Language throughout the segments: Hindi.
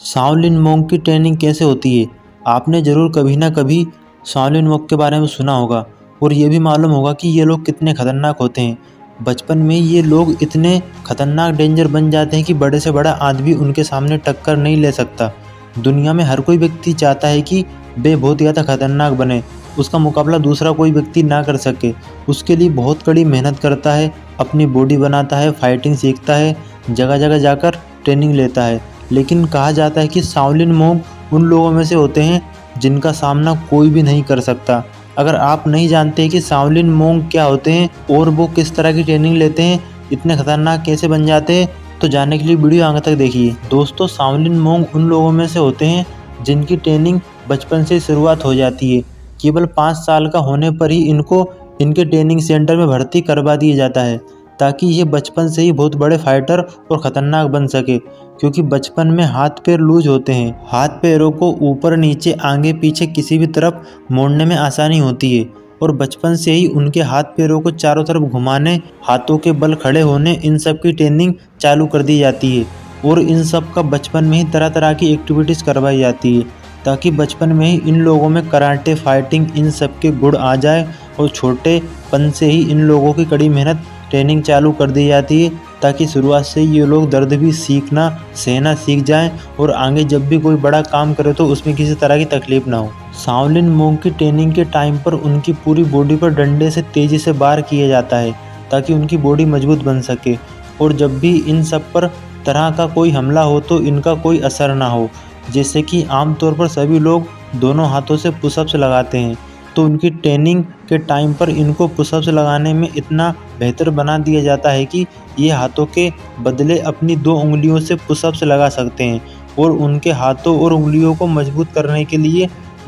शाओलिन मोंग की ट्रेनिंग कैसे होती है? आपने ज़रूर कभी ना कभी शाओलिन मोंग के बारे में सुना होगा और ये भी मालूम होगा कि ये लोग कितने खतरनाक होते हैं। बचपन में ये लोग इतने खतरनाक डेंजर बन जाते हैं कि बड़े से बड़ा आदमी उनके सामने टक्कर नहीं ले सकता। दुनिया में हर कोई व्यक्ति चाहता है कि वे बहुत ज़्यादा खतरनाक बने, उसका मुकाबला दूसरा कोई व्यक्ति ना कर सके। उसके लिए बहुत कड़ी मेहनत करता है, अपनी बॉडी बनाता है, फाइटिंग सीखता है, जगह जगह जाकर ट्रेनिंग लेता है। लेकिन कहा जाता है कि शाओलिन मोंग उन लोगों में से होते हैं जिनका सामना कोई भी नहीं कर सकता। अगर आप नहीं जानते कि शाओलिन मोंग क्या होते हैं और वो किस तरह की ट्रेनिंग लेते हैं, इतने खतरनाक कैसे बन जाते हैं, तो जानने के लिए वीडियो आगे तक देखिए। दोस्तों, शाओलिन मोंग उन लोगों में से होते हैं जिनकी ट्रेनिंग बचपन से शुरुआत हो जाती है। केवल 5 साल का होने पर ही इनको इनके ट्रेनिंग सेंटर में भर्ती करवा दिया जाता है, ताकि ये बचपन से ही बहुत बड़े फाइटर और ख़तरनाक बन सके। क्योंकि बचपन में हाथ पैर लूज होते हैं, हाथ पैरों को ऊपर नीचे आगे पीछे किसी भी तरफ मोड़ने में आसानी होती है और बचपन से ही उनके हाथ पैरों को चारों तरफ घुमाने, हाथों के बल खड़े होने, इन सब की ट्रेनिंग चालू कर दी जाती है। और इन सब का बचपन में ही तरह तरह की एक्टिविटीज़ करवाई जाती है, ताकि बचपन में ही इन लोगों में कराटे, फाइटिंग, इन सब के गुण आ जाए और छोटेपन से ही इन लोगों की कड़ी मेहनत ट्रेनिंग चालू कर दी जाती है, ताकि शुरुआत से ये लोग दर्द भी सीखना, सहना सीख जाएं और आगे जब भी कोई बड़ा काम करे तो उसमें किसी तरह की तकलीफ ना हो। शाओलिन मोंग की ट्रेनिंग के टाइम पर उनकी पूरी बॉडी पर डंडे से तेज़ी से वार किया जाता है, ताकि उनकी बॉडी मजबूत बन सके और जब भी इन सब पर तरह का कोई हमला हो तो इनका कोई असर ना हो। जैसे कि आमतौर पर सभी लोग दोनों हाथों से पुशअप्स लगाते हैं, तो उनकी ट्रेनिंग के टाइम पर इनको पुशअप्स लगाने में इतना बेहतर बना दिया जाता है कि ये हाथों के बदले अपनी 2 उंगलियों से पुशअप्स लगा सकते हैं। और उनके हाथों और उंगलियों को मजबूत करने के लिए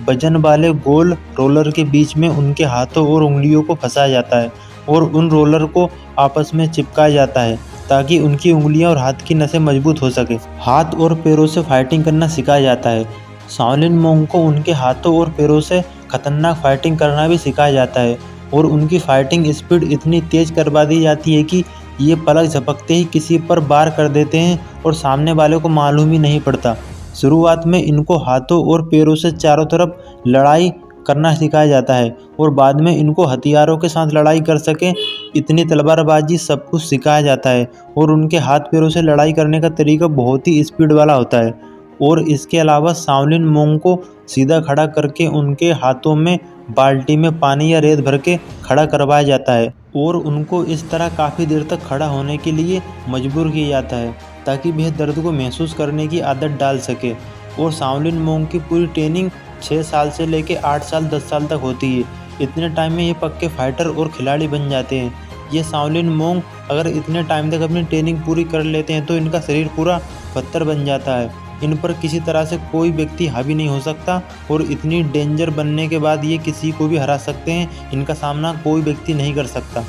वजन वाले गोल रोलर के बीच में उनके हाथों और उंगलियों को फंसाया जाता है और उन रोलर को आपस में चिपकाया जाता है, ताकि उनकी उंगलियां और हाथ की नसें मजबूत हो सके। हाथ और पैरों से फाइटिंग करना सिखाया जाता है। शाओलिन मोंग को उनके हाथों और पैरों से खतरनाक फाइटिंग करना भी सिखाया जाता है और उनकी फाइटिंग स्पीड इतनी तेज़ करवा दी जाती है कि ये पलक झपकते ही किसी पर वार कर देते हैं और सामने वाले को मालूम ही नहीं पड़ता। शुरुआत में इनको हाथों और पैरों से चारों तरफ लड़ाई करना सिखाया जाता है और बाद में इनको हथियारों के साथ लड़ाई कर सकें इतनी तलवारबाजी सब कुछ सिखाया जाता है। और उनके हाथ पैरों से लड़ाई करने का तरीका बहुत ही स्पीड वाला होता है। और इसके अलावा शाओलिन मोंग को सीधा खड़ा करके उनके हाथों में बाल्टी में पानी या रेत भर के खड़ा करवाया जाता है और उनको इस तरह काफ़ी देर तक खड़ा होने के लिए मजबूर किया जाता है, ताकि वह दर्द को महसूस करने की आदत डाल सके। और शाओलिन मोंग की पूरी ट्रेनिंग 6 साल से लेकर 8 साल 10 साल तक होती है। इतने टाइम में ये पक्के फाइटर और खिलाड़ी बन जाते हैं। ये शाओलिन मोंग अगर इतने टाइम तक अपनी ट्रेनिंग पूरी कर लेते हैं तो इनका शरीर पूरा पत्थर बन जाता है। इन पर किसी तरह से कोई व्यक्ति हावी नहीं हो सकता और इतनी डेंजर बनने के बाद ये किसी को भी हरा सकते हैं। इनका सामना कोई व्यक्ति नहीं कर सकता।